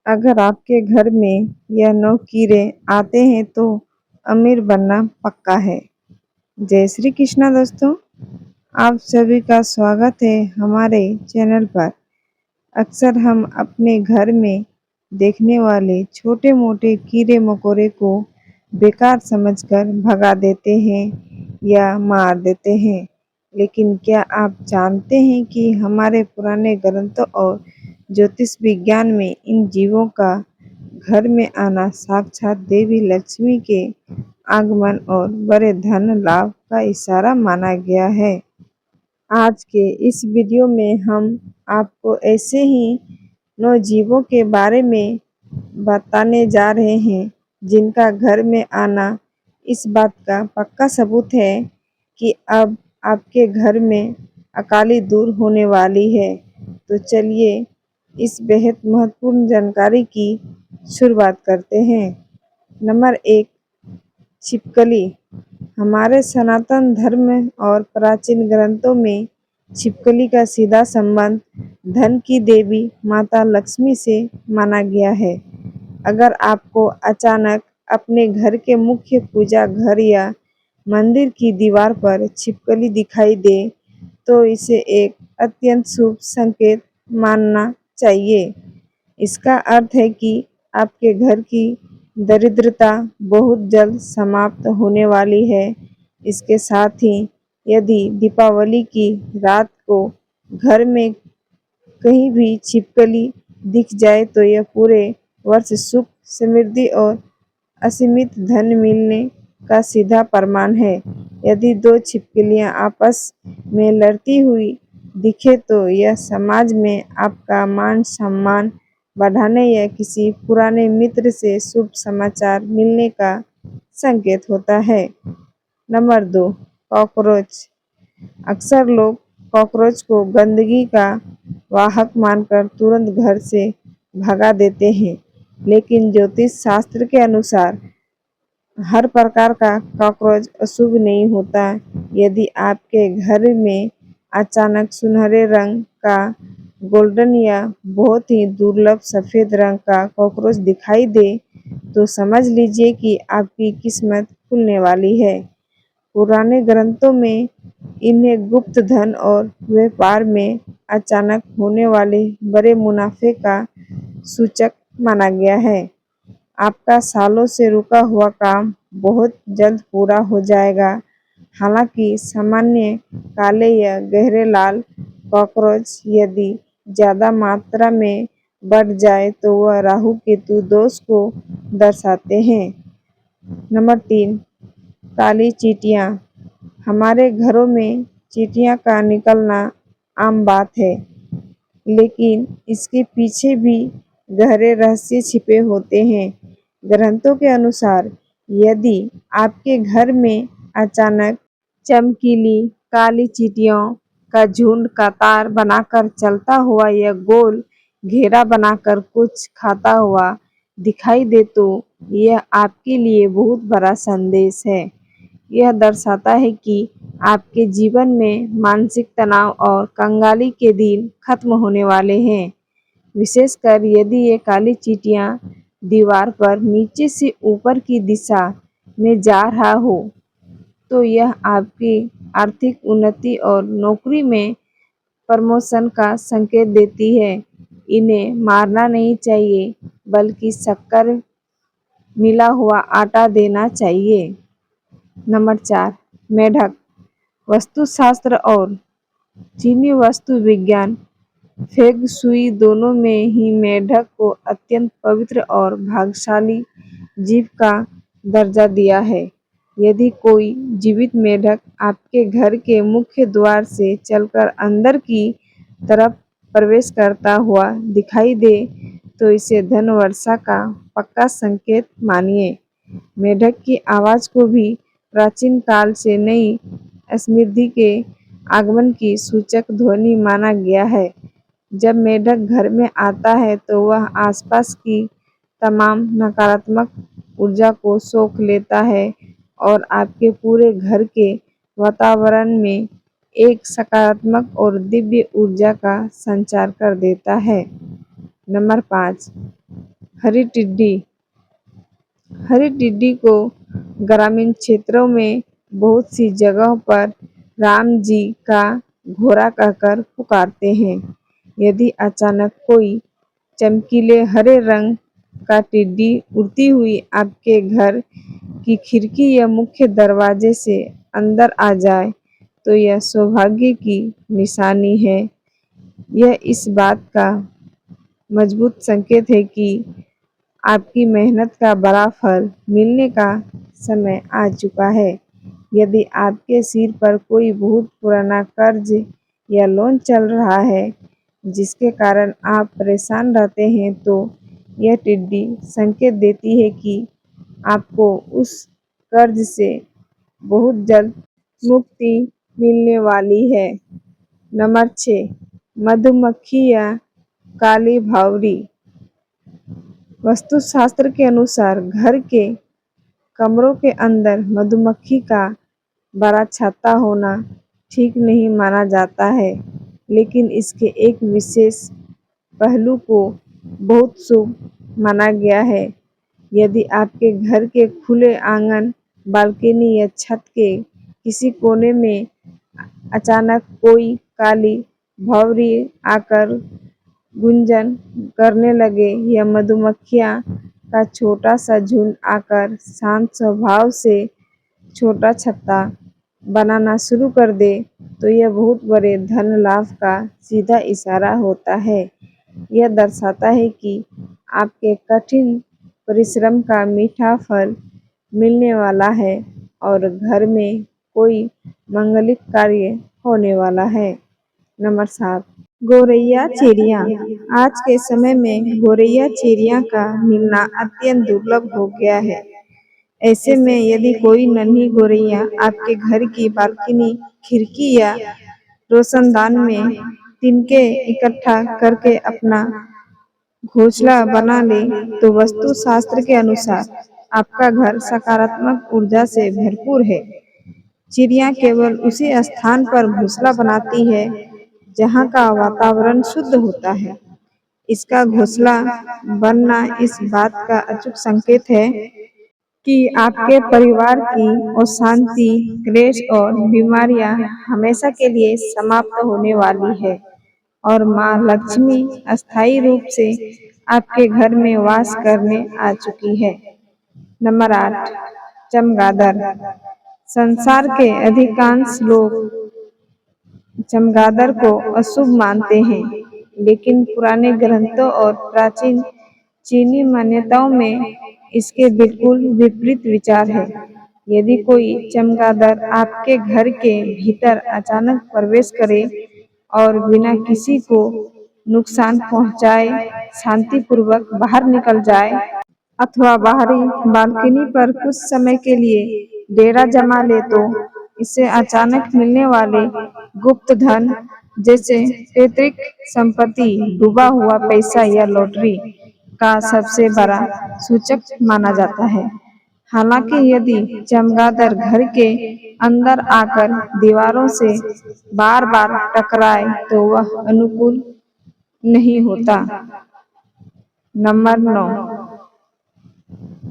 अगर आपके घर में यह 9 कीड़े आते हैं तो अमीर बनना पक्का है। जय श्री कृष्णा दोस्तों, आप सभी का स्वागत है हमारे चैनल पर। अक्सर हम अपने घर में देखने वाले छोटे मोटे कीड़े मकोड़े को बेकार समझकर भगा देते हैं या मार देते हैं। लेकिन क्या आप जानते हैं कि हमारे पुराने ग्रंथों और ज्योतिष विज्ञान में इन जीवों का घर में आना साक्षात देवी लक्ष्मी के आगमन और बड़े धन लाभ का इशारा माना गया है। आज के इस वीडियो में हम आपको ऐसे ही 9 जीवों के बारे में बताने जा रहे हैं जिनका घर में आना इस बात का पक्का सबूत है कि अब आपके घर में अकाली दूर होने वाली है। तो चलिए इस बेहद महत्वपूर्ण जानकारी की शुरुआत करते हैं। नंबर 1, छिपकली। हमारे सनातन धर्म और प्राचीन ग्रंथों में छिपकली का सीधा संबंध धन की देवी माता लक्ष्मी से माना गया है। अगर आपको अचानक अपने घर के मुख्य पूजा घर या मंदिर की दीवार पर छिपकली दिखाई दे तो इसे एक अत्यंत शुभ संकेत मानना चाहिए। इसका अर्थ है कि आपके घर की दरिद्रता बहुत जल्द समाप्त होने वाली है। इसके साथ ही यदि दीपावली की रात को घर में कहीं भी छिपकली दिख जाए तो यह पूरे वर्ष सुख, समृद्धि और असीमित धन मिलने का सीधा प्रमाण है। यदि 2 छिपकलियां आपस में लड़ती हुई दिखे तो यह समाज में आपका मान सम्मान बढ़ाने या किसी पुराने मित्र से शुभ समाचार मिलने का संकेत होता है। Number 2, cockroach. अक्सर लोग कॉकरोच को गंदगी का वाहक मानकर तुरंत घर से भगा देते हैं, लेकिन ज्योतिष शास्त्र के अनुसार हर प्रकार का कॉकरोच अशुभ नहीं होता। यदि आपके घर में अचानक सुनहरे रंग का, गोल्डन या बहुत ही दुर्लभ सफेद रंग का कॉकरोच दिखाई दे तो समझ लीजिए कि आपकी किस्मत खुलने वाली है। पुराने ग्रंथों में इन्हें गुप्त धन और व्यापार में अचानक होने वाले बड़े मुनाफे का सूचक माना गया है। आपका सालों से रुका हुआ काम बहुत जल्द पूरा हो जाएगा। हालांकि सामान्य काले या गहरे लाल कॉकरोच यदि ज्यादा मात्रा में बढ़ जाए तो वह राहु केतु दोष को दर्शाते हैं। नंबर 3, काली चींटियां। हमारे घरों में चींटियां का निकलना आम बात है, लेकिन इसके पीछे भी गहरे रहस्य छिपे होते हैं। ग्रंथों के अनुसार यदि आपके घर में अचानक चमकीली काली चींटियों का झुंड कतार बनाकर चलता हुआ या गोल घेरा बनाकर कुछ खाता हुआ दिखाई दे तो यह आपके लिए बहुत बड़ा संदेश है। यह दर्शाता है कि आपके जीवन में मानसिक तनाव और कंगाली के दिन खत्म होने वाले हैं। विशेषकर यदि ये काली चींटियां दीवार पर नीचे से ऊपर की दिशा में जा रहा हो तो यह आपकी आर्थिक उन्नति और नौकरी में प्रमोशन का संकेत देती है। इन्हें मारना नहीं चाहिए, बल्कि शक्कर मिला हुआ आटा देना चाहिए। नंबर 4, मेढक। वास्तुशास्त्र और चीनी वास्तु विज्ञान फेंग शुई दोनों में ही मेढक को अत्यंत पवित्र और भाग्यशाली जीव का दर्जा दिया है। यदि कोई जीवित मेढक आपके घर के मुख्य द्वार से चलकर अंदर की तरफ प्रवेश करता हुआ दिखाई दे तो इसे धन वर्षा का पक्का संकेत मानिए। मेढक की आवाज को भी प्राचीन काल से नई समृद्धि के आगमन की सूचक ध्वनि माना गया है। जब मेढक घर में आता है तो वह आसपास की तमाम नकारात्मक ऊर्जा को सोख लेता है और आपके पूरे घर के वातावरण में एक सकारात्मक और दिव्य ऊर्जा का संचार कर देता है। नंबर 5, हरी टिड्डी। हरी टिड्डी को ग्रामीण क्षेत्रों में बहुत सी जगहों पर राम जी का घोड़ा कहकर पुकारते हैं। यदि अचानक कोई चमकीले हरे रंग का टिड्डी उड़ती हुई आपके घर की खिड़की या मुख्य दरवाजे से अंदर आ जाए तो यह सौभाग्य की निशानी है। यह इस बात का मजबूत संकेत है कि आपकी मेहनत का बड़ा फल मिलने का समय आ चुका है। यदि आपके सिर पर कोई बहुत पुराना कर्ज या लोन चल रहा है जिसके कारण आप परेशान रहते हैं तो यह टिड्डी संकेत देती है कि आपको उस कर्ज से बहुत जल्द मुक्ति मिलने वाली है। नंबर 6, मधुमक्खी या काली भंवरी। वास्तुशास्त्र के अनुसार घर के कमरों के अंदर मधुमक्खी का बड़ा छत्ता होना ठीक नहीं माना जाता है, लेकिन इसके एक विशेष पहलू को बहुत शुभ माना गया है। यदि आपके घर के खुले आंगन, बालकनी या छत के किसी कोने में अचानक कोई काली भंवरी आकर गुंजन करने लगे या मधुमक्खियां का छोटा सा झुंड आकर शांत स्वभाव से छोटा छत्ता बनाना शुरू कर दे तो यह बहुत बड़े धन लाभ का सीधा इशारा होता है। यह दर्शाता है कि आपके कठिन परिश्रम का मीठा फल मिलने वाला है और घर में कोई मांगलिक कार्य होने वाला है। नंबर 7, गौरैया चिड़िया। आज के समय में गौरैया चिड़िया का मिलना अत्यंत दुर्लभ हो गया है। ऐसे में यदि कोई नन्ही गौरैया आपके घर की बालकनी, खिड़की या रोशनदान में तिनके इकट्ठा करके अपना घोंसला बना ले तो वास्तुशास्त्र के अनुसार आपका घर सकारात्मक ऊर्जा से भरपूर है। चिड़िया केवल उसी स्थान पर घोंसला बनाती है जहाँ का वातावरण शुद्ध होता है। इसका घोंसला बनना इस बात का अचूक संकेत है कि आपके परिवार की अशांति, क्लेश और बीमारियां हमेशा के लिए समाप्त होने वाली है और माँ लक्ष्मी अस्थायी रूप से आपके घर में वास करने आ चुकी है। नंबर 8, चमगादड़। संसार के अधिकांश लोग चमगादड़ को अशुभ मानते हैं, लेकिन पुराने ग्रंथों और प्राचीन चीनी मान्यताओं में इसके बिल्कुल विपरीत विचार है। यदि कोई चमगादड़ आपके घर के भीतर अचानक प्रवेश करे और बिना किसी को नुकसान पहुंचाए शांतिपूर्वक बाहर निकल जाए अथवा बाहरी बालकनी पर कुछ समय के लिए डेरा जमा ले तो इससे अचानक मिलने वाले गुप्त धन जैसे पैतृक संपत्ति, डूबा हुआ पैसा या लॉटरी का सबसे बड़ा सूचक माना जाता है। हालांकि यदि चमगादड़ घर के अंदर आकर दीवारों से बार बार टकराए तो वह अनुकूल नहीं होता। नंबर 9,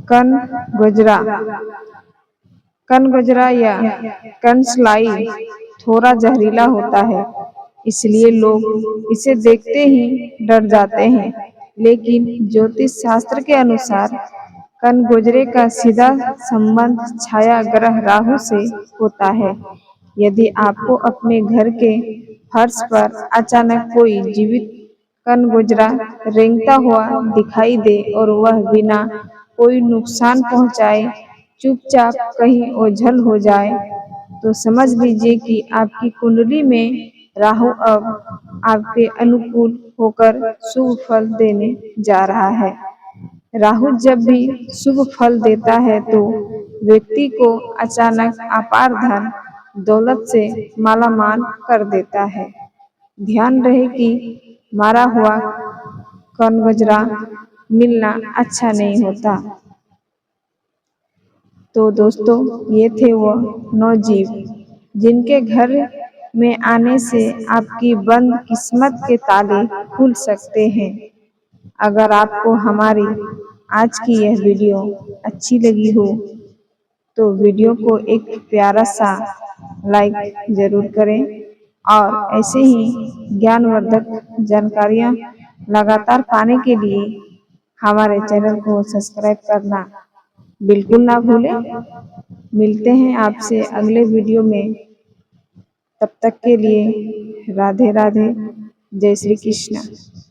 कनगोजरा। कनगोजरा या कंसलाई थोड़ा जहरीला होता है, इसलिए लोग इसे देखते ही डर जाते हैं, लेकिन ज्योतिष शास्त्र के अनुसार कनगोजरे का सीधा संबंध छाया ग्रह राहु से होता है। यदि आपको अपने घर के फर्श पर अचानक कोई जीवित कनगोजरा रेंगता हुआ दिखाई दे और वह बिना कोई नुकसान पहुंचाए चुपचाप कहीं ओझल हो जाए तो समझ लीजिए कि आपकी कुंडली में राहु अब आपके अनुकूल होकर शुभ फल देने जा रहा है। राहु जब भी शुभ फल देता है तो व्यक्ति को अचानक अपार धन दौलत से मालामाल कर देता है। ध्यान रहे कि मारा हुआ कनगोजरा मिलना अच्छा नहीं होता। तो दोस्तों, ये थे वो 9 जीव जिनके घर में आने से आपकी बंद किस्मत के ताले खुल सकते हैं। अगर आपको हमारी आज की यह वीडियो अच्छी लगी हो तो वीडियो को एक प्यारा सा लाइक जरूर करें और ऐसे ही ज्ञानवर्धक जानकारियाँ लगातार पाने के लिए हमारे चैनल को सब्सक्राइब करना बिल्कुल ना भूलें। मिलते हैं आपसे अगले वीडियो में, तब तक के लिए राधे राधे, जय श्री कृष्ण।